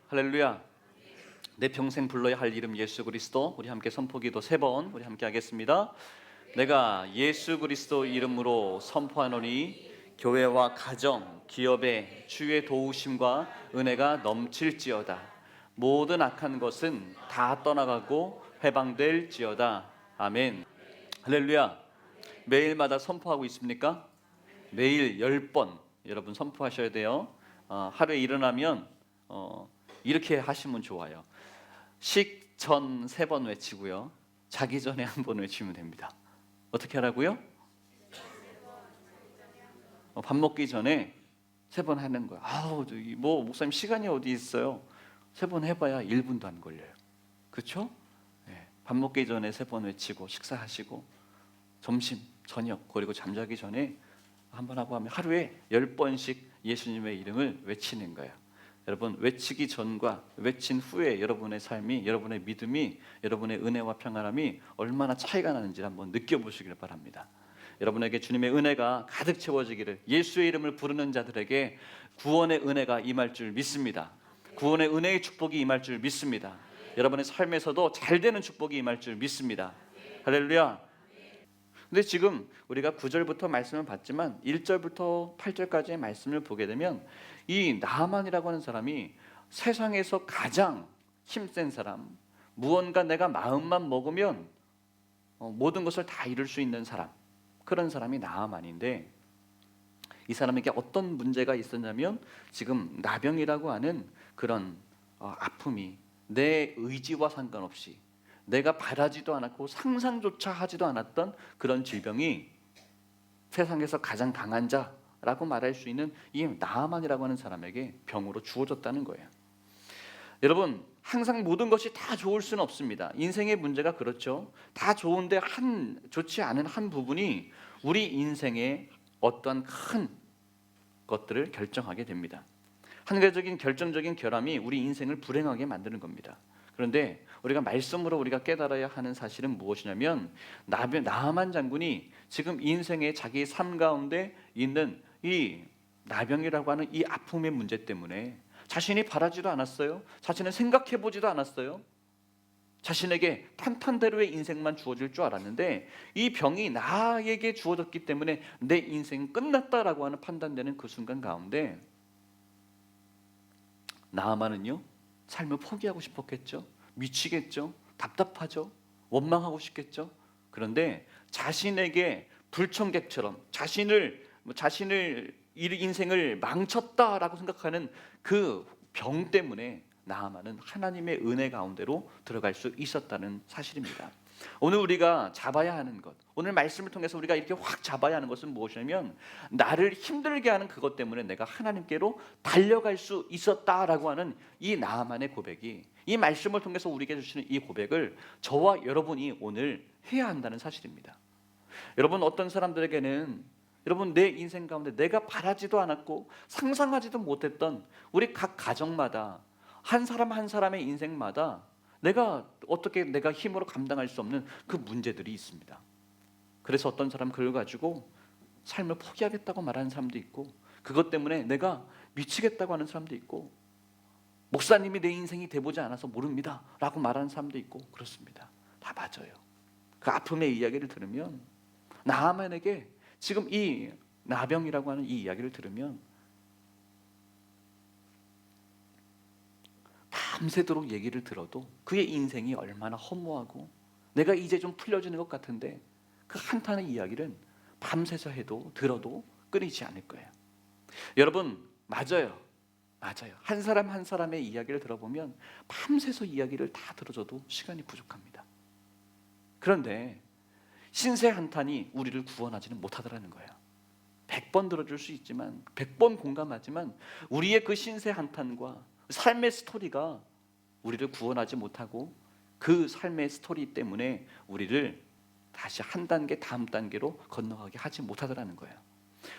할렐루야. 내 평생 불러야 할 이름 예수 그리스도. 우리 함께 선포기도 3번 우리 함께 하겠습니다. 내가 예수 그리스도 이름으로 선포하노니 교회와 가정, 기업에 주의 도우심과 은혜가 넘칠지어다. 모든 악한 것은 다 떠나가고 해방될지어다. 아멘. 할렐루야. 매일마다 선포하고 있습니까? 매일 10번 여러분 선포하셔야 돼요. 하루에 일어나면 이렇게 하시면 좋아요. 식전 3번 외치고요. 자기 전에 1번 외치면 됩니다. 어떻게 하라고요? 밥 먹기 전에 3번 하는 거예요. 뭐 목사님 시간이 어디 있어요? 3번 해봐야 1분도 안 걸려요. 그렇죠? 네. 밥 먹기 전에 3번 외치고 식사하시고 점심, 저녁 그리고 잠자기 전에 1번 하고 하면 하루에 10번씩 예수님의 이름을 외치는 거예요. 여러분, 외치기 전과 외친 후에 여러분의 삶이, 여러분의 믿음이, 여러분의 은혜와 평안함이 얼마나 차이가 나는지를 한번 느껴보시길 바랍니다. 여러분에게 주님의 은혜가 가득 채워지기를, 예수의 이름을 부르는 자들에게 구원의 은혜가 임할 줄 믿습니다. 구원의 은혜의 축복이 임할 줄 믿습니다. 여러분의 삶에서도 잘 되는 축복이 임할 줄 믿습니다. 할렐루야. 근데 지금 우리가 9절부터 말씀을 봤지만 1절부터 8절까지의 말씀을 보게 되면 이 나아만이라고 하는 사람이 세상에서 가장 힘센 사람, 무언가 내가 마음만 먹으면 모든 것을 다 이룰 수 있는 사람, 그런 사람이 나아만인데, 이 사람에게 어떤 문제가 있었냐면 지금 나병이라고 하는 그런 아픔이 내 의지와 상관없이 내가 바라지도 않았고 상상조차 하지도 않았던 그런 질병이 세상에서 가장 강한 자라고 말할 수 있는 이 나아만이라고 하는 사람에게 병으로 주어졌다는 거예요. 여러분, 항상 모든 것이 다 좋을 수는 없습니다. 인생의 문제가 그렇죠. 다 좋은데 좋지 않은 한 부분이 우리 인생의 어떠한 큰 것들을 결정하게 됩니다. 한 가지적인 결정적인 결함이 우리 인생을 불행하게 만드는 겁니다. 그런데 우리가 말씀으로 우리가 깨달아야 하는 사실은 무엇이냐면, 나아만 장군이 지금 인생의 자기 삶 가운데 있는 이 나병이라고 하는 이 아픔의 문제 때문에 자신이 바라지도 않았어요. 자신은 생각해보지도 않았어요. 자신에게 탄탄대로의 인생만 주어질 줄 알았는데 이 병이 나에게 주어졌기 때문에 내 인생은 끝났다라고 하는 판단되는 그 순간 가운데 나아만은요, 삶을 포기하고 싶었겠죠. 미치겠죠. 답답하죠. 원망하고 싶겠죠. 그런데 자신에게 불청객처럼 자신을 인생을 망쳤다라고 생각하는 그 병 때문에 나아만은 하나님의 은혜 가운데로 들어갈 수 있었다는 사실입니다. 오늘 우리가 잡아야 하는 것, 오늘 말씀을 통해서 우리가 이렇게 확 잡아야 하는 것은 무엇이냐면, 나를 힘들게 하는 그것 때문에 내가 하나님께로 달려갈 수 있었다라고 하는 이 나아만의 고백이, 이 말씀을 통해서 우리에게 주시는 이 고백을 저와 여러분이 오늘 해야 한다는 사실입니다. 여러분, 어떤 사람들에게는 여러분 내 인생 가운데 내가 바라지도 않았고 상상하지도 못했던 우리 각 가정마다 한 사람 한 사람의 인생마다 내가 힘으로 감당할 수 없는 그 문제들이 있습니다. 그래서 어떤 사람은 그걸 가지고 삶을 포기하겠다고 말하는 사람도 있고, 그것 때문에 내가 미치겠다고 하는 사람도 있고, 목사님이 내 인생이 돼보지 않아서 모릅니다 라고 말하는 사람도 있고, 그렇습니다. 다 맞아요. 그 아픔의 이야기를 들으면, 나아만에게 지금 이 나병이라고 하는 이 이야기를 들으면 밤새도록 얘기를 들어도 그의 인생이 얼마나 허무하고 내가 이제 좀 풀려지는 것 같은데 그 한탄의 이야기는 밤새서 들어도 끊이지 않을 거예요. 여러분, 맞아요. 한 사람 한 사람의 이야기를 들어보면 밤새서 이야기를 다 들어줘도 시간이 부족합니다. 그런데 신세 한탄이 우리를 구원하지는 못하더라는 거예요. 100번 들어줄 수 있지만, 100번 공감하지만 우리의 그 신세 한탄과 삶의 스토리가 우리를 구원하지 못하고 그 삶의 스토리 때문에 우리를 다시 한 단계 다음 단계로 건너가게 하지 못하더라는 거예요.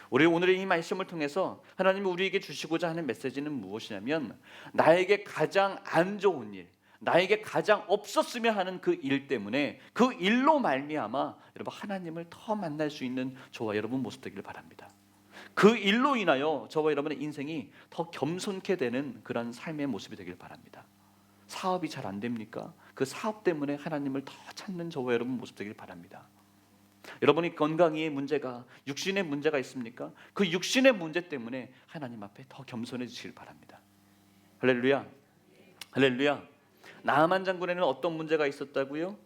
우리 오늘의 이 말씀을 통해서 하나님이 우리에게 주시고자 하는 메시지는 무엇이냐면, 나에게 가장 안 좋은 일, 나에게 가장 없었으면 하는 그 일 때문에 그 일로 말미암아 여러분 하나님을 더 만날 수 있는 저와 여러분 모습 되기를 바랍니다. 그 일로 인하여 저와 여러분의 인생이 더 겸손케 되는 그런 삶의 모습이 되길 바랍니다. 사업이 잘 안 됩니까? 그 사업 때문에 하나님을 더 찾는 저와 여러분 모습 되길 바랍니다. 여러분이 건강에 문제가, 육신의 문제가 있습니까? 그 육신의 문제 때문에 하나님 앞에 더 겸손해지시길 바랍니다. 할렐루야, 할렐루야. 나아만 장군에는 어떤 문제가 있었다고요?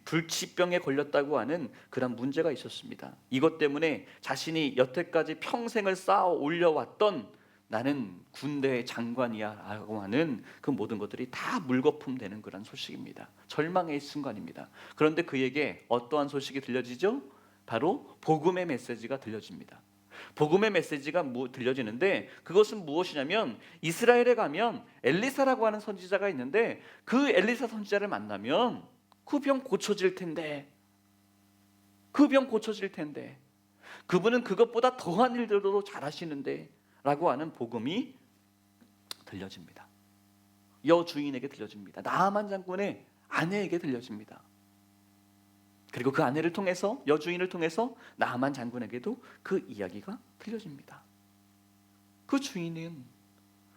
불치병에 걸렸다고 하는 그런 문제가 있었습니다. 이것 때문에 자신이 여태까지 평생을 쌓아 올려왔던 나는 군대의 장관이야 라고 하는 그 모든 것들이 다 물거품 되는 그런 소식입니다. 절망의 순간입니다. 그런데 그에게 어떠한 소식이 들려지죠? 바로 복음의 메시지가 들려집니다. 복음의 메시지가 들려지는데 그것은 무엇이냐면, 이스라엘에 가면 엘리사라고 하는 선지자가 있는데 그 엘리사 선지자를 만나면 그 병 고쳐질 텐데, 그 병 고쳐질 텐데, 그분은 그것보다 더한 일들도 잘하시는데 라고 하는 복음이 들려집니다. 여주인에게 들려집니다. 나아만 장군의 아내에게 들려집니다. 그리고 그 아내를 통해서, 여주인을 통해서 나아만 장군에게도 그 이야기가 들려집니다. 그 주인은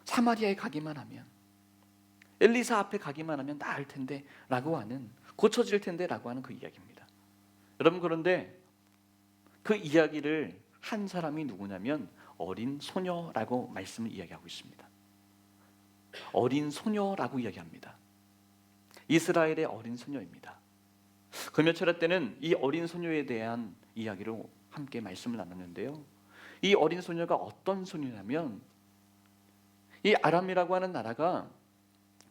사마리아에 가기만 하면, 엘리사 앞에 가기만 하면 나을 텐데 라고 하는, 고쳐질 텐데 라고 하는 그 이야기입니다. 여러분, 그런데 그 이야기를 한 사람이 누구냐면 어린 소녀라고 말씀을 이야기하고 있습니다. 어린 소녀라고 이야기합니다. 이스라엘의 어린 소녀입니다. 금요철회 때는 이 어린 소녀에 대한 이야기로 함께 말씀을 나눴는데요, 이 어린 소녀가 어떤 소녀냐면, 이 아람이라고 하는 나라가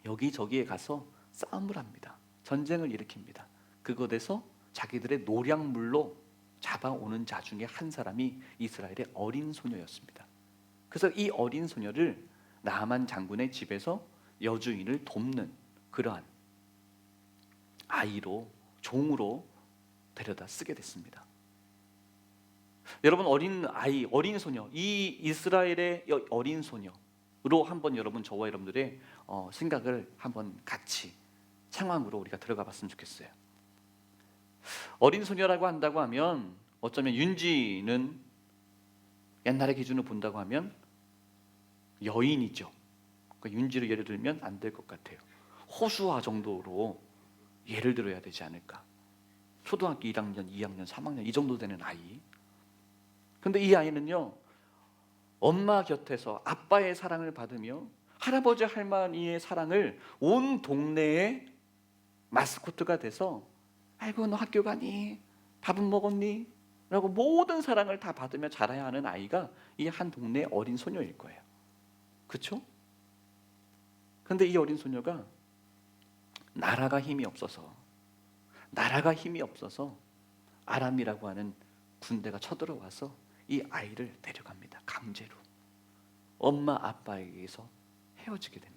여기저기에 가서 싸움을 합니다. 전쟁을 일으킵니다. 그곳에서 자기들의 노량물로 잡아오는 자 중에 한 사람이 이스라엘의 어린 소녀였습니다. 그래서 이 어린 소녀를 나아만 장군의 집에서 여주인을 돕는 그러한 아이로, 종으로 데려다 쓰게 됐습니다. 여러분, 어린 아이, 어린 소녀, 이 이스라엘의 어린 소녀로 한번 여러분, 저와 여러분들의 생각을 한번 같이 상황으로 우리가 들어가 봤으면 좋겠어요. 어린 소녀라고 한다고 하면 어쩌면 윤지는 옛날의 기준으로 본다고 하면 여인이죠. 그러니까 윤지를 예를 들면 안 될 것 같아요. 호수아 정도로 예를 들어야 되지 않을까. 초등학교 1학년, 2학년, 3학년 이 정도 되는 아이. 근데 이 아이는요, 엄마 곁에서 아빠의 사랑을 받으며 할아버지 할머니의 사랑을 온 동네의 마스코트가 돼서, 아이고 너 학교 가니? 밥은 먹었니? 라고 모든 사랑을 다 받으며 자라야 하는 아이가 이 한 동네의 어린 소녀일 거예요. 그렇죠? 그런데 이 어린 소녀가 나라가 힘이 없어서 아람이라고 하는 군대가 쳐들어와서 이 아이를 데려갑니다. 강제로 엄마 아빠에게서 헤어지게 됩니다.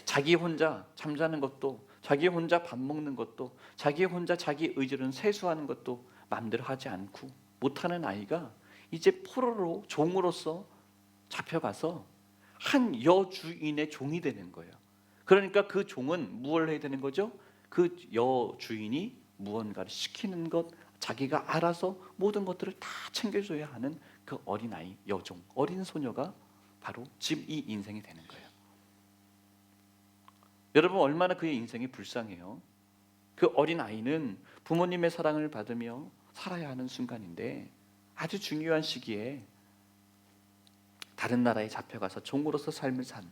자기 혼자 잠자는 것도, 자기 혼자 밥 먹는 것도, 자기 혼자 자기 의지로는 세수하는 것도 마음대로 하지 않고 못하는 아이가 이제 포로로, 종으로서 잡혀가서 한 여주인의 종이 되는 거예요. 그러니까 그 종은 무엇을 해야 되는 거죠? 그 여주인이 무언가를 시키는 것, 자기가 알아서 모든 것들을 다 챙겨줘야 하는 그 어린아이, 여종, 어린 소녀가 바로 지금 이 인생이 되는 거예요. 여러분, 얼마나 그의 인생이 불쌍해요. 그 어린아이는 부모님의 사랑을 받으며 살아야 하는 순간인데, 아주 중요한 시기에 다른 나라에 잡혀가서 종으로서 삶을 산,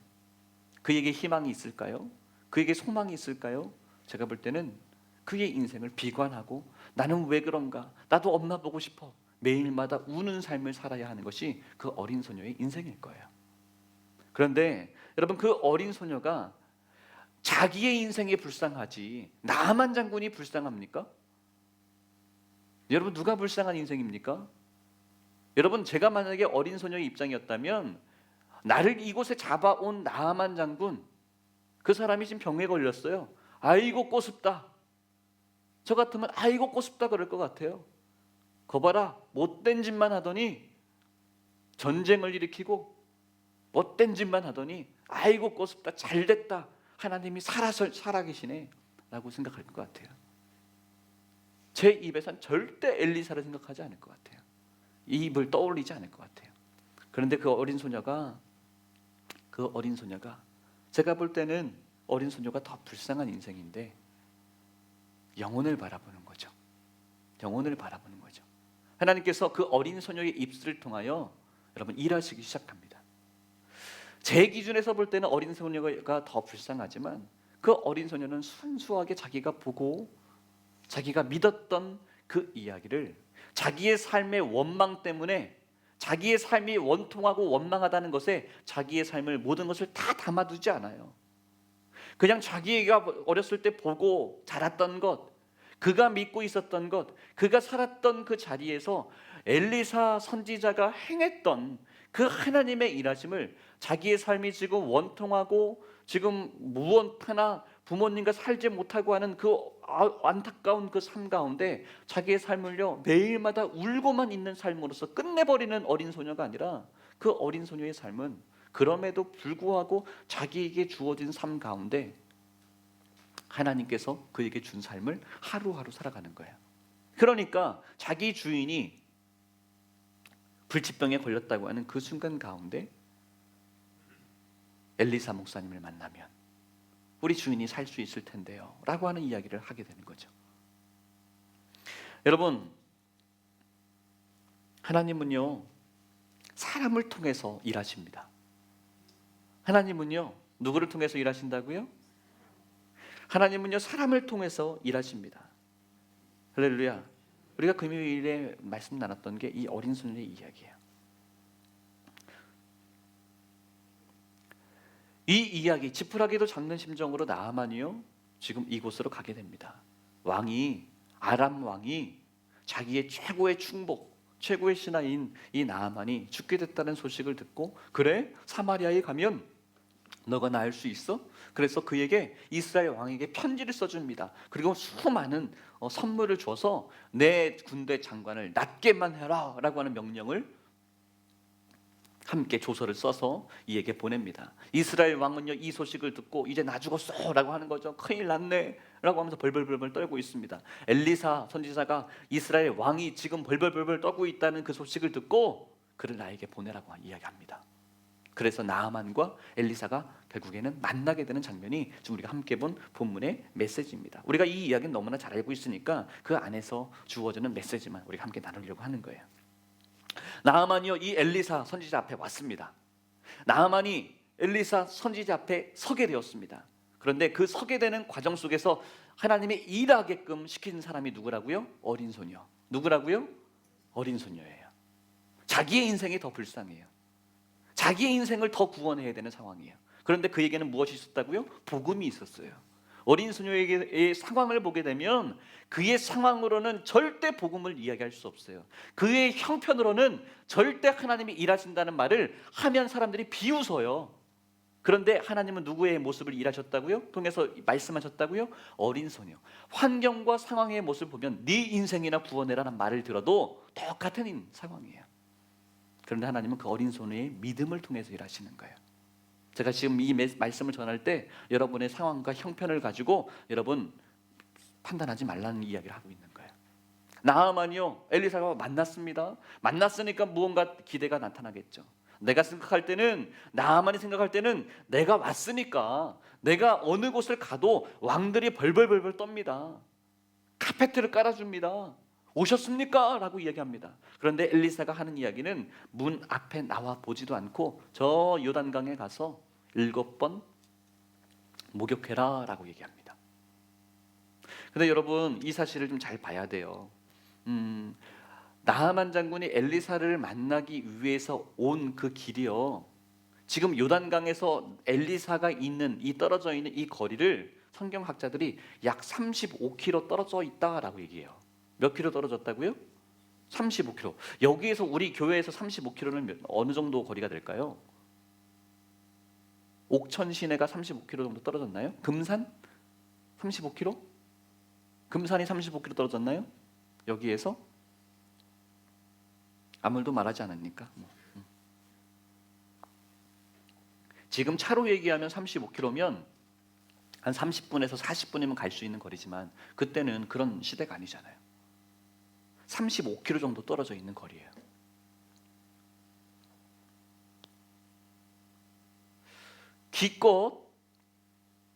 그에게 희망이 있을까요? 그에게 소망이 있을까요? 제가 볼 때는 그의 인생을 비관하고, 나는 왜 그런가? 나도 엄마 보고 싶어. 매일마다 우는 삶을 살아야 하는 것이 그 어린 소녀의 인생일 거예요. 그런데 여러분, 그 어린 소녀가 자기의 인생이 불쌍하지 나아만 장군이 불쌍합니까? 여러분, 누가 불쌍한 인생입니까? 여러분, 제가 만약에 어린 소녀의 입장이었다면, 나를 이곳에 잡아온 나아만 장군, 그 사람이 지금 병에 걸렸어요. 아이고 꼬습다. 저 같으면 아이고 꼬습다 그럴 것 같아요. 거봐라, 못된 짓만 하더니 전쟁을 일으키고, 못된 짓만 하더니 아이고 꼬습다, 잘됐다, 하나님이 살아계시네 라고 생각할 것 같아요. 제 입에선 절대 엘리사를 생각하지 않을 것 같아요. 이 입을 떠올리지 않을 것 같아요. 그런데 그 어린 소녀가 제가 볼 때는 어린 소녀가 더 불쌍한 인생인데 영혼을 바라보는 거죠. 영혼을 바라보는 거죠. 하나님께서 그 어린 소녀의 입술을 통하여 여러분 일하시기 시작합니다. 제 기준에서 볼 때는 어린 소녀가 더 불쌍하지만 그 어린 소녀는 순수하게 자기가 보고 자기가 믿었던 그 이야기를 자기의 삶의 원망 때문에 자기의 삶이 원통하고 원망하다는 것에 자기의 삶을 모든 것을 다 담아두지 않아요. 그냥 자기가 어렸을 때 보고 자랐던 것, 그가 믿고 있었던 것, 그가 살았던 그 자리에서 엘리사 선지자가 행했던 그 하나님의 일하심을 자기의 삶이 지금 원통하고 지금 무언하나 부모님과 살지 못하고 하는 그 안타까운 그 삶 가운데 자기의 삶을요 매일마다 울고만 있는 삶으로서 끝내버리는 어린 소녀가 아니라 그 어린 소녀의 삶은 그럼에도 불구하고 자기에게 주어진 삶 가운데 하나님께서 그에게 준 삶을 하루하루 살아가는 거예요. 그러니까 자기 주인이 불치병에 걸렸다고 하는 그 순간 가운데 엘리사 목사님을 만나면 우리 주인이 살 수 있을 텐데요 라고 하는 이야기를 하게 되는 거죠. 여러분, 하나님은요 사람을 통해서 일하십니다. 하나님은요 누구를 통해서 일하신다고요? 하나님은요 사람을 통해서 일하십니다. 할렐루야. 우리가 금요일에 말씀 나눴던 게 이 어린 소녀의 이야기예요. 이 이야기, 지푸라기도 잡는 심정으로 나아만이요 지금 이곳으로 가게 됩니다. 아람 왕이 자기의 최고의 충복, 최고의 신하인 이 나아만이 죽게 됐다는 소식을 듣고, 그래? 사마리아에 가면 너가 나을 수 있어? 그래서 그에게 이스라엘 왕에게 편지를 써줍니다. 그리고 수많은 선물을 줘서 내 군대 장관을 낫게만 해라 라고 하는 명령을 함께 조서를 써서 이에게 보냅니다. 이스라엘 왕은요 이 소식을 듣고 이제 나 죽었어 라고 하는 거죠. 큰일 났네 라고 하면서 벌벌벌 떨고 있습니다. 엘리사 선지자가 이스라엘 왕이 지금 벌벌벌 떨고 있다는 그 소식을 듣고 그를 나에게 보내라고 이야기합니다. 그래서 나아만과 엘리사가 결국에는 만나게 되는 장면이 지금 우리가 함께 본 본문의 메시지입니다. 우리가 이 이야기는 너무나 잘 알고 있으니까 그 안에서 주어지는 메시지만 우리가 함께 나누려고 하는 거예요. 나아만이요 이 엘리사 선지자 앞에 왔습니다. 나아만이 엘리사 선지자 앞에 서게 되었습니다. 그런데 그 서게 되는 과정 속에서 하나님이 일하게끔 시킨 사람이 누구라고요? 어린 소녀. 누구라고요? 어린 소녀예요. 자기의 인생이 더 불쌍해요. 자기의 인생을 더 구원해야 되는 상황이에요. 그런데 그에게는 무엇이 있었다고요? 복음이 있었어요. 어린 소녀에게의 상황을 보게 되면 그의 상황으로는 절대 복음을 이야기할 수 없어요. 그의 형편으로는 절대 하나님이 일하신다는 말을 하면 사람들이 비웃어요. 그런데 하나님은 누구의 모습을 일하셨다고요? 통해서 말씀하셨다고요? 어린 소녀. 환경과 상황의 모습을 보면 네 인생이나 구원해라는 말을 들어도 똑같은 상황이에요. 그런데 하나님은 그 어린 소녀의 믿음을 통해서 일하시는 거예요. 제가 지금 이 말씀을 전할 때 여러분의 상황과 형편을 가지고 여러분 판단하지 말라는 이야기를 하고 있는 거예요. 나아만이요 엘리사가 만났습니다. 만났으니까 무언가 기대가 나타나겠죠. 내가 생각할 때는, 나아만이 생각할 때는 내가 왔으니까 내가 어느 곳을 가도 왕들이 벌벌벌벌 떱니다. 카페트를 깔아줍니다. 오셨습니까? 라고 이야기합니다. 그런데 엘리사가 하는 이야기는 문 앞에 나와 보지도 않고 저 요단강에 가서 7번 목욕해라 라고 얘기합니다. 근데 여러분 이 사실을 좀 잘 봐야 돼요. 나하만 장군이 엘리사를 만나기 위해서 온 그 길이요, 지금 요단강에서 엘리사가 있는 이 떨어져 있는 이 거리를 성경학자들이 약 35km 떨어져 있다라고 얘기해요. 몇 킬로 떨어졌다고요? 35km. 여기에서 우리 교회에서 35km는 어느 정도 거리가 될까요? 옥천 시내가 35km 정도 떨어졌나요? 금산 35km? 금산이 35km 떨어졌나요? 여기에서? 아무 말도 말하지 않으니까. 지금 차로 얘기하면 35km면 한 30분에서 40분이면 갈 수 있는 거리지만 그때는 그런 시대가 아니잖아요. 35km 정도 떨어져 있는 거리예요. 기껏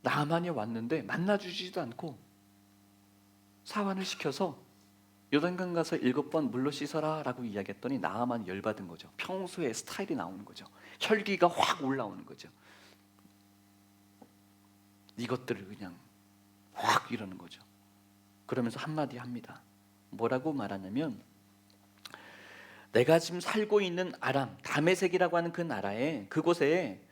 나만이 왔는데 만나주지도 않고 사환을 시켜서 요단강 가서 7번 물로 씻어라 라고 이야기했더니 나아만 열받은 거죠. 평소에 스타일이 나오는 거죠. 혈기가 확 올라오는 거죠. 이것들을 그냥 확 이러는 거죠. 그러면서 한마디 합니다. 뭐라고 말하냐면, 내가 지금 살고 있는 아람 다메섹이라고 하는 그 나라에, 그곳에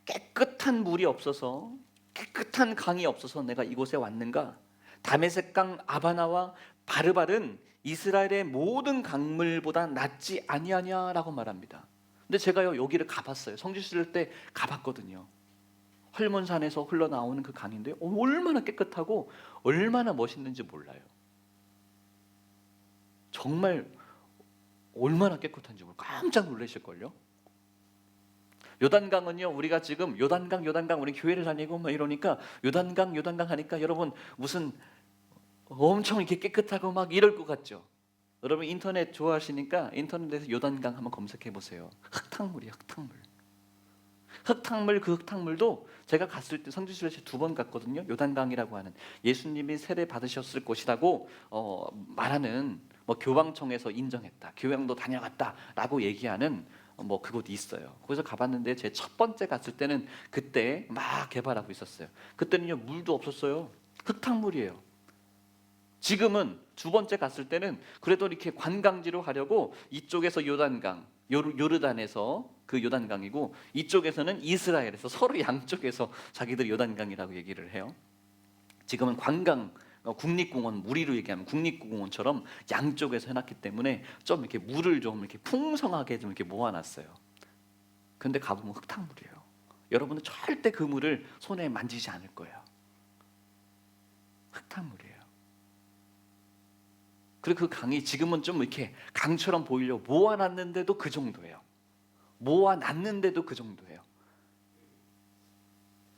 깨끗한 물이 없어서, 깨끗한 강이 없어서 내가 이곳에 왔는가? 다메섹강 아바나와 바르발은 이스라엘의 모든 강물보다 낫지 아니하냐라고 말합니다. 근데 제가요 여기를 가봤어요. 성지 시절 때 가봤거든요. 헐몬산에서 흘러나오는 그 강인데 얼마나 깨끗하고 얼마나 멋있는지 몰라요. 정말 얼마나 깨끗한지 깜짝 놀라실걸요. 요단강은요, 우리가 지금 요단강 우리 교회를 다니고 막 이러니까 요단강 하니까 여러분 무슨 엄청 이렇게 깨끗하고 막 이럴 것 같죠. 여러분 인터넷 좋아하시니까 인터넷에서 요단강 한번 검색해 보세요. 흙탕물이에요, 흙탕물. 그 흙탕물도 제가 갔을 때 성지순례 2번 갔거든요. 요단강이라고 하는 예수님이 세례 받으셨을 곳이라고 말하는 교황청에서 인정했다, 교황도 다녀갔다라고 얘기하는 그곳이 있어요. 거기서 가봤는데 제 첫 번째 갔을 때는 그때 막 개발하고 있었어요. 그때는요 물도 없었어요. 흙탕물이에요. 지금은 두 번째 갔을 때는 그래도 이렇게 관광지로 가려고 이쪽에서 요단강, 요르단에서 그 요단강이고 이쪽에서는 이스라엘에서 서로 양쪽에서 자기들 요단강이라고 얘기를 해요. 지금은 관광 국립공원, 우리로 얘기하면 국립공원처럼 양쪽에서 해놨기 때문에 좀 이렇게 물을 좀 이렇게 풍성하게 좀 이렇게 모아놨어요. 근데 가보면 흙탕물이에요. 여러분은 절대 그 물을 손에 만지지 않을 거예요. 흙탕물이에요. 그리고 그 강이 지금은 좀 이렇게 강처럼 보이려고 모아놨는데도 그 정도예요. 모아놨는데도 그 정도예요.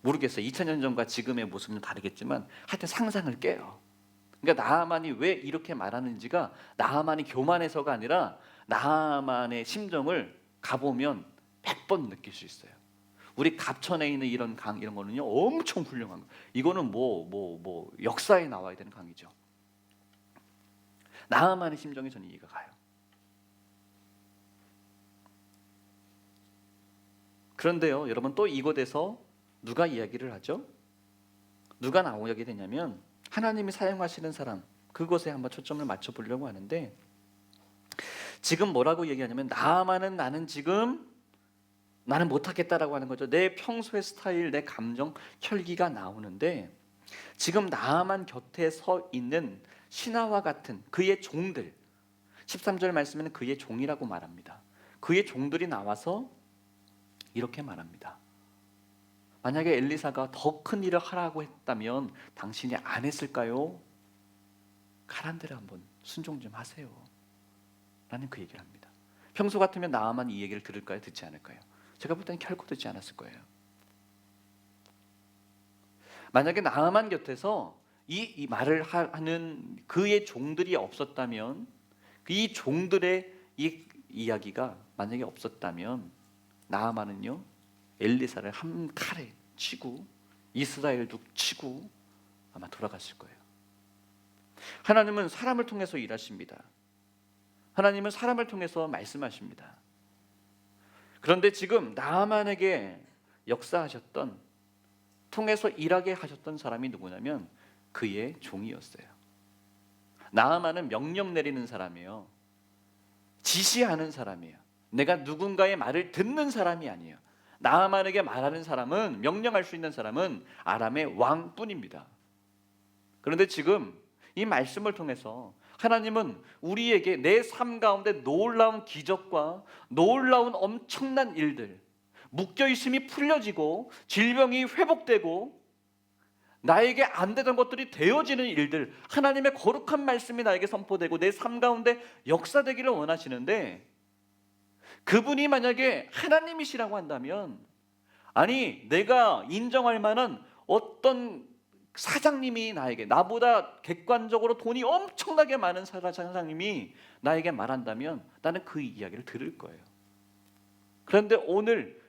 모르겠어요. 2000년 전과 지금의 모습은 다르겠지만 하여튼 상상을 깨요. 그러니까 나하만이 왜 이렇게 말하는지가 나하만이 교만해서가 아니라 나하만의 심정을 가보면 100번 느낄 수 있어요. 우리 갑천에 있는 이런 강 이런 거는요 엄청 훌륭한 거. 이거는 역사에 나와야 되는 강이죠. 나하만의 심정이 저는 이해가 가요. 그런데요 여러분, 또 이곳에서 누가 이야기를 하죠? 누가 나오게 되냐면 하나님이 사용하시는 사람, 그것에 한번 초점을 맞춰보려고 하는데, 지금 뭐라고 얘기하냐면 나는 지금 나는 못하겠다라고 하는 거죠. 내 평소의 스타일, 내 감정, 혈기가 나오는데 지금 나만 곁에 서 있는 신하와 같은 그의 종들, 13절 말씀에는 그의 종이라고 말합니다. 그의 종들이 나와서 이렇게 말합니다. 만약에 엘리사가 더 큰 일을 하라고 했다면 당신이 안 했을까요? 가란 대로 한번 순종 좀 하세요 라는 그 얘기를 합니다. 평소 같으면 나만 이 얘기를 들을까요? 듣지 않을까요? 제가 볼 때는 결코 듣지 않았을 거예요. 만약에 나만 곁에서 이 말을 하는 그의 종들이 없었다면, 이 종들의 이 이야기가 만약에 없었다면 나아만은요 엘리사를 한 칼에 치고 이스라엘도 치고 아마 돌아갔을 거예요. 하나님은 사람을 통해서 일하십니다. 하나님은 사람을 통해서 말씀하십니다. 그런데 지금 나아만에게 역사하셨던, 통해서 일하게 하셨던 사람이 누구냐면 그의 종이었어요. 나아만은 명령 내리는 사람이에요. 지시하는 사람이에요. 내가 누군가의 말을 듣는 사람이 아니에요. 나아만에게 말하는 사람은, 명령할 수 있는 사람은 아람의 왕뿐입니다. 그런데 지금 이 말씀을 통해서 하나님은 우리에게 내 삶 가운데 놀라운 기적과 놀라운 엄청난 일들, 묶여있음이 풀려지고 질병이 회복되고 나에게 안 되던 것들이 되어지는 일들, 하나님의 거룩한 말씀이 나에게 선포되고 내 삶 가운데 역사되기를 원하시는데, 그분이 만약에 하나님이시라고 한다면, 아니 내가 인정할 만한 어떤 사장님이 나에게, 나보다 객관적으로 돈이 엄청나게 많은 사장님이 나에게 말한다면 나는 그 이야기를 들을 거예요. 그런데 오늘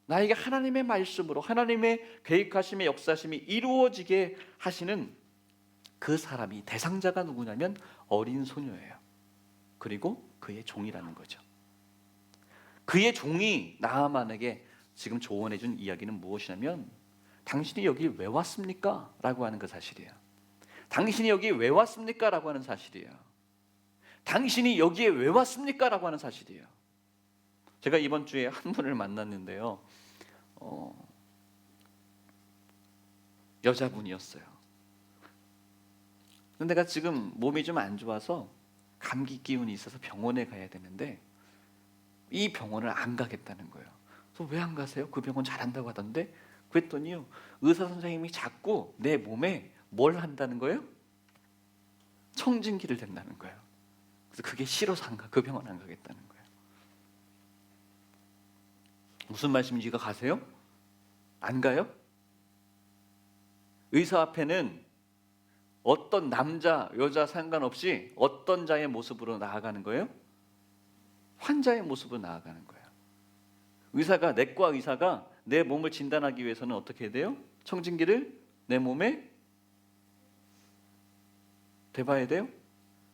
나에게 하나님의 말씀으로 하나님의 계획하심의 역사심이 이루어지게 하시는 그 사람이, 대상자가 누구냐면 어린 소녀예요. 그리고 그의 종이라는 거죠. 그의 종이 나아만에게 지금 조언해 준 이야기는 무엇이냐면, 당신이 여기 왜 왔습니까? 라고 하는 그 사실이에요. 당신이 여기 왜 왔습니까? 라고 하는 사실이에요. 당신이 여기에 왜 왔습니까? 라고 하는 사실이에요. 제가 이번 주에 한 분을 만났는데요, 여자분이었어요. 근데 내가 지금 몸이 좀 안 좋아서 감기 기운이 있어서 병원에 가야 되는데 이 병원을 안 가겠다는 거예요. 그래서 왜 안 가세요? 그 병원 잘한다고 하던데. 그랬더니요, 의사 선생님이 자꾸 내 몸에 뭘 한다는 거예요? 청진기를 댄다는 거예요. 그래서 그게 싫어서 안 가, 그 병원 안 가겠다는 거예요. 무슨 말씀인지가 가세요? 안 가요? 의사 앞에는 어떤 남자, 여자 상관없이 어떤 자의 모습으로 나아가는 거예요? 환자의 모습으로 나아가는 거예요. 의사가, 내과 의사가 내 몸을 진단하기 위해서는 어떻게 해야 돼요? 청진기를 내 몸에 대봐야 돼요?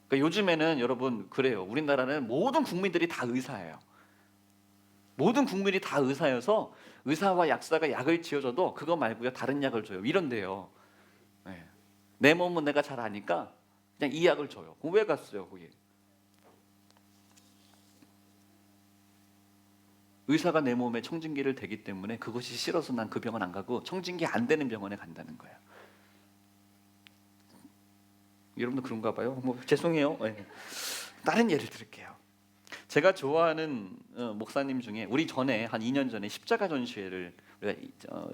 그러니까 요즘에는 여러분 그래요. 우리나라는 모든 국민들이 다 의사예요. 모든 국민이 다 의사여서 의사와 약사가 약을 지어줘도 그거 말고요 다른 약을 줘요. 이런데요. 네. 내 몸은 내가 잘 아니까 그냥 이 약을 줘요. 그럼 왜 갔어요 거기? 의사가 내 몸에 청진기를 대기 때문에 그것이 싫어서 난 그 병원 안 가고 청진기 안 되는 병원에 간다는 거예요. 여러분도 그런가 봐요. 뭐 죄송해요. 네. 다른 예를 들을게요. 제가 좋아하는 목사님 중에, 우리 전에 한 2년 전에 십자가 전시회를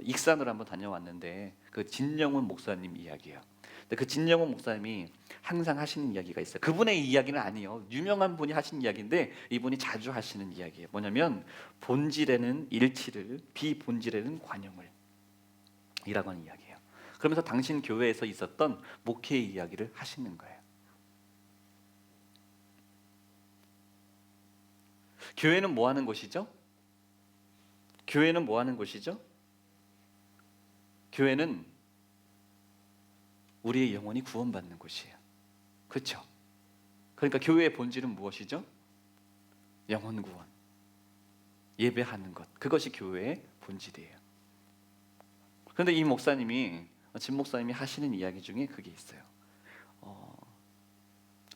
익산으로 한번 다녀왔는데 그 진영훈 목사님 이야기예요. 근데 그 진영훈 목사님이 항상 하시는 이야기가 있어요. 그분의 이야기는 아니에요. 유명한 분이 하신 이야기인데 이분이 자주 하시는 이야기예요. 뭐냐면 본질에는 일치를, 비본질에는 관용을 이라고 하는 이야기예요. 그러면서 당신 교회에서 있었던 목회의 이야기를 하시는 거예요. 교회는 뭐 하는 곳이죠? 교회는 뭐 하는 곳이죠? 교회는 우리의 영혼이 구원받는 곳이에요. 그렇죠? 그러니까 교회의 본질은 무엇이죠? 영혼 구원, 예배하는 것, 그것이 교회의 본질이에요. 그런데 이 목사님이, 진 목사님이 하시는 이야기 중에 그게 있어요.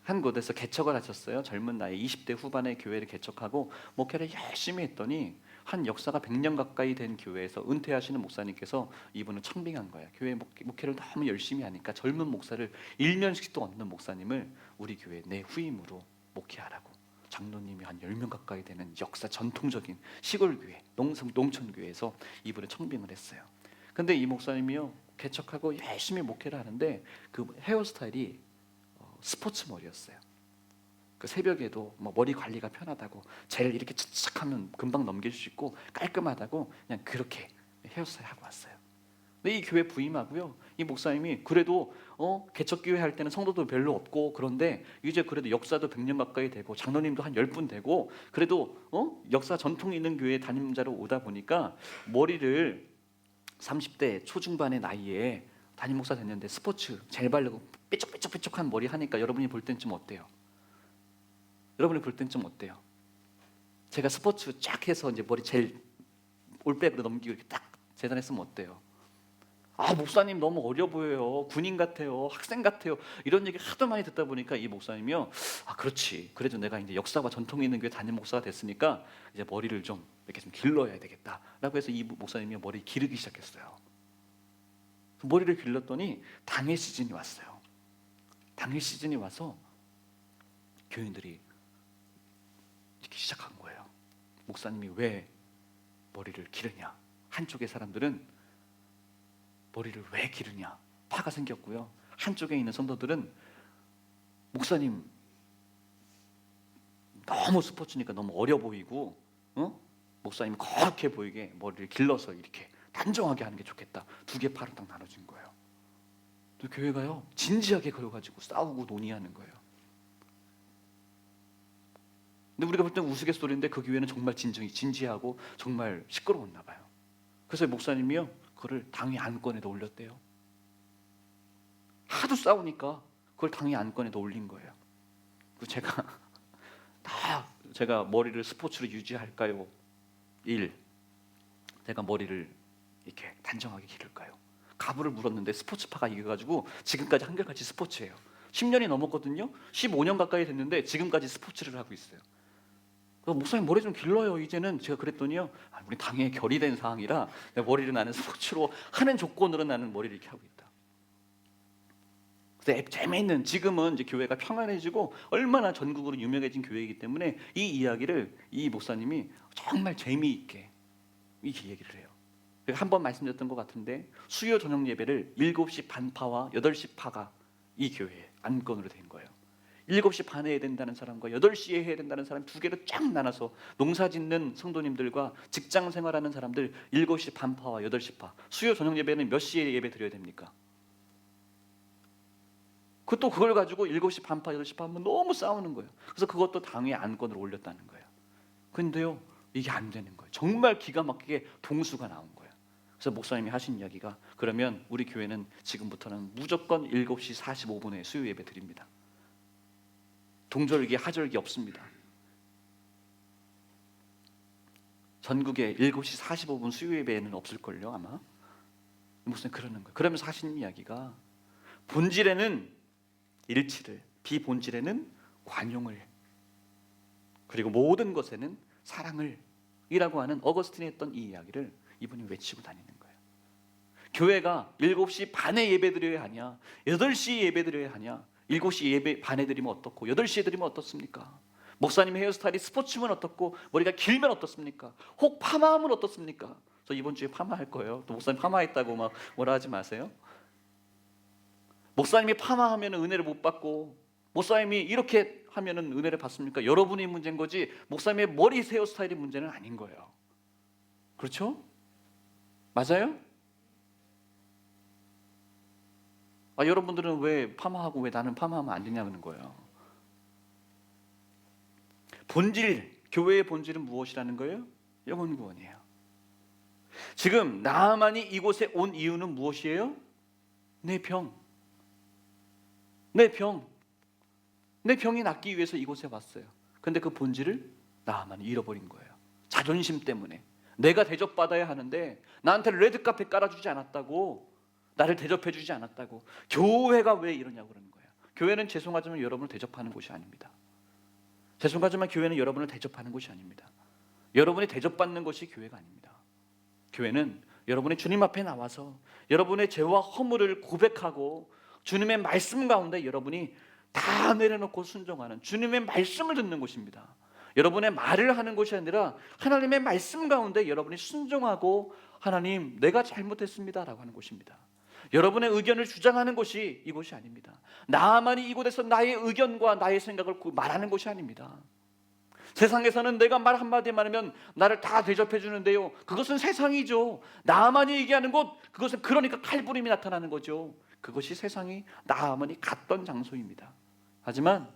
한 곳에서 개척을 하셨어요. 젊은 나이 20대 후반에 교회를 개척하고 목회를 열심히 했더니 한 역사가 100년 가까이 된 교회에서 은퇴하시는 목사님께서 이분을 청빙한 거예요. 교회 목회를 너무 열심히 하니까 젊은 목사를 일면식도 없는 목사님을 우리 교회 내 후임으로 목회하라고, 장로님이 한 10명 가까이 되는 역사 전통적인 시골교회, 농촌교회에서 이분을 청빙을 했어요. 근데 이 목사님이요, 개척하고 열심히 목회를 하는데 그 헤어스타일이 스포츠 머리였어요. 그 새벽에도 뭐 머리 관리가 편하다고, 젤 이렇게 착착하면 금방 넘길 수 있고 깔끔하다고 그냥 그렇게 헤어스타일 하고 왔어요. 근데 이 교회 부임하고요, 이 목사님이 그래도 개척교회 할 때는 성도도 별로 없고, 그런데 이제 그래도 역사도 100년 가까이 되고 장로님도 한 10분 되고, 그래도 역사 전통 있는 교회 담임자로 오다 보니까 머리를 30대 초중반의 나이에 담임 목사 됐는데 스포츠 젤 바르고 삐쩍삐쩍삐쩍한 머리 하니까 여러분이 볼 땐 좀 어때요? 여러분이 볼 땐 좀 어때요? 제가 스포츠 쫙 해서 이제 머리 젤 올백으로 넘기고 이렇게 딱 재단했으면 어때요? 아, 목사님 너무 어려 보여요. 군인 같아요. 학생 같아요. 이런 얘기 하도 많이 듣다 보니까 이 목사님이요, 아 그렇지, 그래도 내가 이제 역사와 전통이 있는 교회 담임 목사가 됐으니까 이제 머리를 좀 이렇게 좀 길러야 되겠다라고 해서 이 목사님이 머리 기르기 시작했어요. 머리를 길렀더니 당일 시즌이 왔어요. 당일 시즌이 와서 교인들이 이렇게 시작한 거예요. 목사님이 왜 머리를 기르냐? 한쪽의 사람들은 머리를 왜 기르냐? 파가 생겼고요. 한쪽에 있는 성도들은 목사님 너무 스포츠니까 너무 어려 보이고, 목사님 거룩해 보이게 머리를 길러서 이렇게 단정하게 하는 게 좋겠다. 두 개 파로 딱 나눠진 거예요. 또 교회가요, 진지하게 그래가지고 싸우고 논의하는 거예요. 근데 우리가 볼 땐 우스갯소리인데 그 교회는 정말 진지하고 정말 시끄러웠나 봐요. 그래서 목사님이요 그걸 당의 안건에도 올렸대요. 하도 싸우니까 그걸 당의 안건에도 올린 거예요. 그래서 제가 머리를 스포츠로 유지할까요? 1. 제가 머리를 이렇게 단정하게 기를까요? 가부를 물었는데 스포츠파가 이겨가지고 지금까지 한결같이 스포츠예요. 10년이 넘었거든요. 15년 가까이 됐는데 지금까지 스포츠를 하고 있어요. 목사님 머리 좀 길러요 이제는. 제가 그랬더니요 우리 당에 결의된 사항이라 머리를 나는 스포츠로 하는 조건으로 나는 머리를 이렇게 하고 있다. 근데 재미있는, 지금은 이제 교회가 평안해지고 얼마나 전국으로 유명해진 교회이기 때문에 이 이야기를 이 목사님이 정말 재미있게 이 얘기를 해요. 한 번 말씀드렸던 것 같은데 수요 저녁 예배를 7시 반파와 8시 파가 이 교회의 안건으로 된 거예요. 7시 반에 해야 된다는 사람과 8시에 해야 된다는 사람 두 개로 쫙 나눠서 농사 짓는 성도님들과 직장 생활하는 사람들 7시 반파와 8시 파. 수요 저녁 예배는 몇 시에 예배 드려야 됩니까? 그걸 가지고 7시 반파 8시 파 하면 너무 싸우는 거예요. 그래서 그것도 당의 안건으로 올렸다는 거예요. 근데요 이게 안 되는 거예요. 정말 기가 막히게 동수가 나온 거예요. 그래서 목사님이 하신 이야기가 그러면 우리 교회는 지금부터는 무조건 7시 45분에 수요 예배 드립니다. 동절기 하절기 없습니다. 전국에 7시 45분 수요 예배는 없을걸요 아마. 무슨 그러는 거예요. 그러면서 하신 이야기가 본질에는 일치를, 비본질에는 관용을, 그리고 모든 것에는 사랑을 이라고 하는 어거스틴이 했던 이 이야기를 이분이 외치고 다니는 거예요. 교회가 7시 반에 예배 드려야 하냐 8시 예배 드려야 하냐, 7시 예배 반에 드리면 어떻고 8시에 드리면 어떻습니까? 목사님의 헤어스타일이 스포츠면 어떻고 머리가 길면 어떻습니까? 혹 파마하면 어떻습니까? 저 이번 주에 파마할 거예요. 또 목사님 파마했다고 막 뭐라 하지 마세요. 목사님이 파마하면 은혜를 못 받고 목사님이 이렇게 하면 은혜를 받습니까? 여러분이 문제인 거지 목사님의 머리 헤어스타일이 문제는 아닌 거예요. 그렇죠? 맞아요? 여러분들은 왜 파마하고 왜 나는 파마하면 안 되냐는 거예요. 본질, 교회의 본질은 무엇이라는 거예요? 영혼 구원이에요. 지금 나만이 이곳에 온 이유는 무엇이에요? 내 병이 낫기 위해서 이곳에 왔어요. 근데 그 본질을 나만이 잃어버린 거예요. 자존심 때문에. 내가 대접받아야 하는데 나한테 레드카펫 깔아주지 않았다고, 나를 대접해주지 않았다고. 교회가 왜 이러냐고 그러는 거예요. 교회는 죄송하지만 여러분을 대접하는 곳이 아닙니다. 죄송하지만 교회는 여러분을 대접하는 곳이 아닙니다. 여러분이 대접받는 것이 교회가 아닙니다. 교회는 여러분이 주님 앞에 나와서 여러분의 죄와 허물을 고백하고 주님의 말씀 가운데 여러분이 다 내려놓고 순종하는 주님의 말씀을 듣는 곳입니다. 여러분의 말을 하는 것이 아니라 하나님의 말씀 가운데 여러분이 순종하고 하나님 내가 잘못했습니다 라고 하는 곳입니다. 여러분의 의견을 주장하는 곳이 이곳이 아닙니다. 나만이 이곳에서 나의 의견과 나의 생각을 말하는 곳이 아닙니다. 세상에서는 내가 말 한마디만 하면 나를 다 대접해 주는데요, 그것은 세상이죠. 나만이 얘기하는 곳, 그것은 그러니까 칼부림이 나타나는 거죠. 그것이 세상이 나만이 갔던 장소입니다. 하지만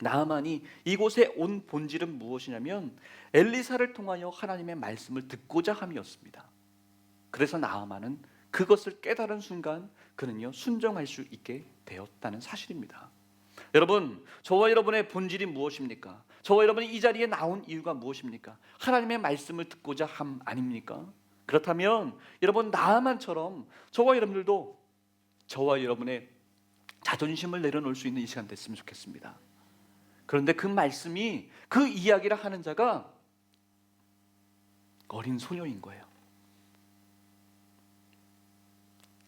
나만이 이곳에 온 본질은 무엇이냐면 엘리사를 통하여 하나님의 말씀을 듣고자 함이었습니다. 그래서 나아만은 그것을 깨달은 순간 그는요 순종할 수 있게 되었다는 사실입니다. 여러분, 저와 여러분의 본질이 무엇입니까? 저와 여러분이 이 자리에 나온 이유가 무엇입니까? 하나님의 말씀을 듣고자 함 아닙니까? 그렇다면 여러분 나아만처럼 저와 여러분들도 저와 여러분의 자존심을 내려놓을 수 있는 이 시간 됐으면 좋겠습니다. 그런데 그 말씀이, 그 이야기를 하는 자가 어린 소녀인 거예요.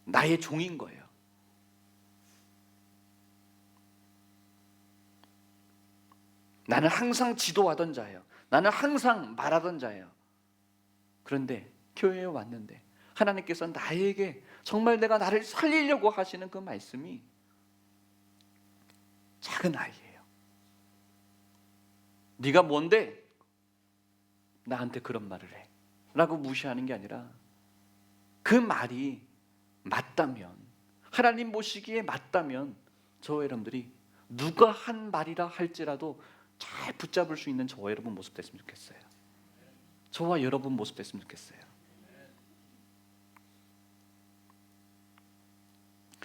나의 종인 거예요. 나는 항상 지도하던 자예요. 나는 항상 말하던 자예요. 그런데 교회에 왔는데 하나님께서 나에게 정말 내가 나를 살리려고 하시는 그 말씀이 작은 아이예요. 네가 뭔데 나한테 그런 말을 해 라고 무시하는 게 아니라 그 말이 맞다면, 하나님 보시기에 맞다면 저와 여러분들이 누가 한 말이라 할지라도 잘 붙잡을 수 있는 저와 여러분 모습 됐으면 좋겠어요. 저와 여러분 모습 됐으면 좋겠어요.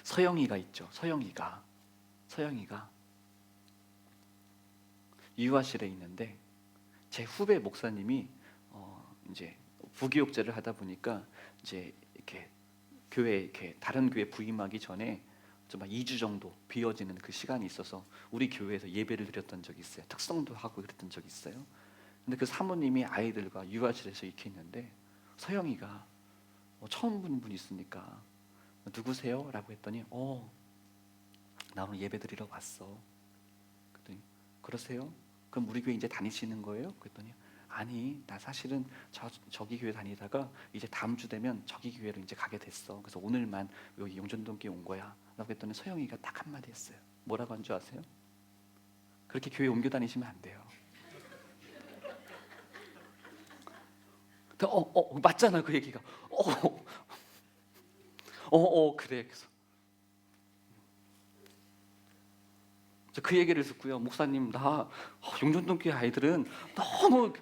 서영이가 있죠. 서영이가 유아실에 있는데 제 후배 목사님이 이제 부교육제를 하다 보니까 이제 이렇게 교회 이렇게 다른 교회 부임하기 전에 좀 한 2주 정도 비어지는 그 시간이 있어서 우리 교회에서 예배를 드렸던 적이 있어요. 특성도 하고 그랬던 적이 있어요. 근데 그 사모님이 아이들과 유아실에서 이렇게 있는데 서영이가 처음 본 분 있으니까 누구세요? 라고 했더니 나 오늘 예배 드리러 왔어. 그랬더니 그러세요? 그럼 우리 교회 이제 다니시는 거예요? 그랬더니 아니 나 사실은 저기 교회 다니다가 이제 다음 주 되면 저기 교회로 이제 가게 됐어. 그래서 오늘만 여기 용전동교회 온 거야. 라고 했더니 서영이가 딱 한마디 했어요. 뭐라고 한 줄 아세요? 그렇게 교회 옮겨 다니시면 안 돼요. 맞잖아 그 얘기가. 그래. 그래서 그 얘기를 듣고요. 목사님 나 용전동교회 아이들은 너무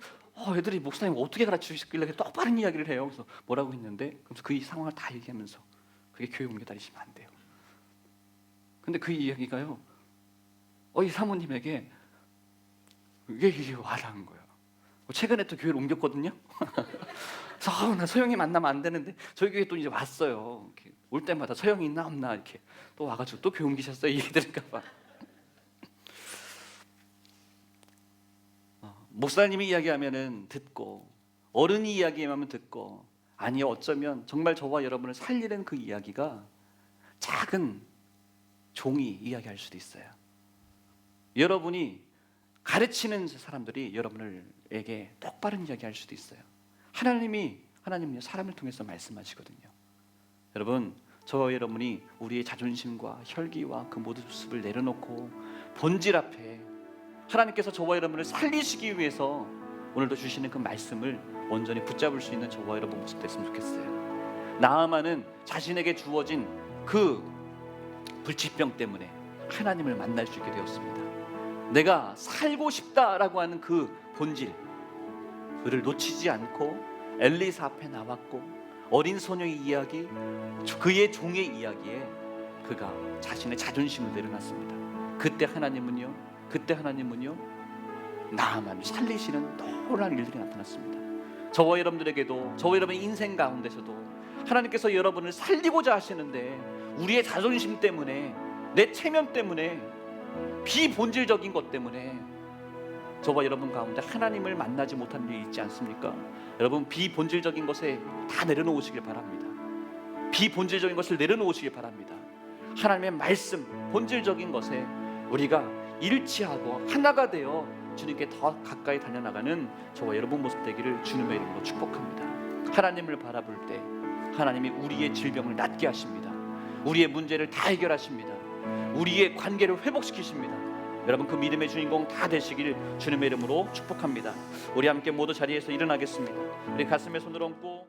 애들이 목사님 어떻게 가르치시길래 똑바른 이야기를 해요. 그래서 뭐라고 했는데 그래서 그 상황을 다 얘기하면서 그게 교회 옮겨 다니시면 안 돼요. 근데 그 이야기가요. 이 사모님에게 이게 와닿은 거예요. 최근에 또 교회를 옮겼거든요. 그래서 나 서영이 만나면 안 되는데 저희 교회 또 이제 왔어요. 이렇게 올 때마다 서영이 있나 없나 이렇게 또 와가지고 또 교회 옮기셨어요. 이 얘기 들을까봐. 목사님이 이야기하면은 듣고 어른이 이야기하면 듣고 아니 어쩌면 정말 저와 여러분을 살리는 그 이야기가 작은 종이 이야기할 수도 있어요. 여러분이 가르치는 사람들이 여러분에게 똑바른 이야기할 수도 있어요. 하나님은요 사람을 통해서 말씀하시거든요. 여러분 저와 여러분이 우리의 자존심과 혈기와 그 모든 모습을 내려놓고 본질 앞에 하나님께서 저와 여러분을 살리시기 위해서 오늘도 주시는 그 말씀을 온전히 붙잡을 수 있는 저와 여러분 모습 됐으면 좋겠어요. 나아만은 자신에게 주어진 그 불치병 때문에 하나님을 만날 수 있게 되었습니다. 내가 살고 싶다라고 하는 그 본질 그를 놓치지 않고 엘리사 앞에 나왔고 어린 소녀의 이야기 그의 종의 이야기에 그가 자신의 자존심을 내려놨습니다. 그때 하나님은요 나아만을 살리시는 놀라운 일들이 나타났습니다. 저와 여러분들에게도 저와 여러분의 인생 가운데서도 하나님께서 여러분을 살리고자 하시는데 우리의 자존심 때문에 내 체면 때문에 비본질적인 것 때문에 저와 여러분 가운데 하나님을 만나지 못하는 일이 있지 않습니까? 여러분 비본질적인 것에 다 내려놓으시길 바랍니다. 비본질적인 것을 내려놓으시길 바랍니다. 하나님의 말씀 본질적인 것에 우리가 일치하고 하나가 되어 주님께 더 가까이 달려나가는 저와 여러분 모습 되기를 주님의 이름으로 축복합니다. 하나님을 바라볼 때 하나님이 우리의 질병을 낫게 하십니다. 우리의 문제를 다 해결하십니다. 우리의 관계를 회복시키십니다. 여러분 그 믿음의 주인공 다 되시길 주님의 이름으로 축복합니다. 우리 함께 모두 자리에서 일어나겠습니다. 우리 가슴에 손을 얹고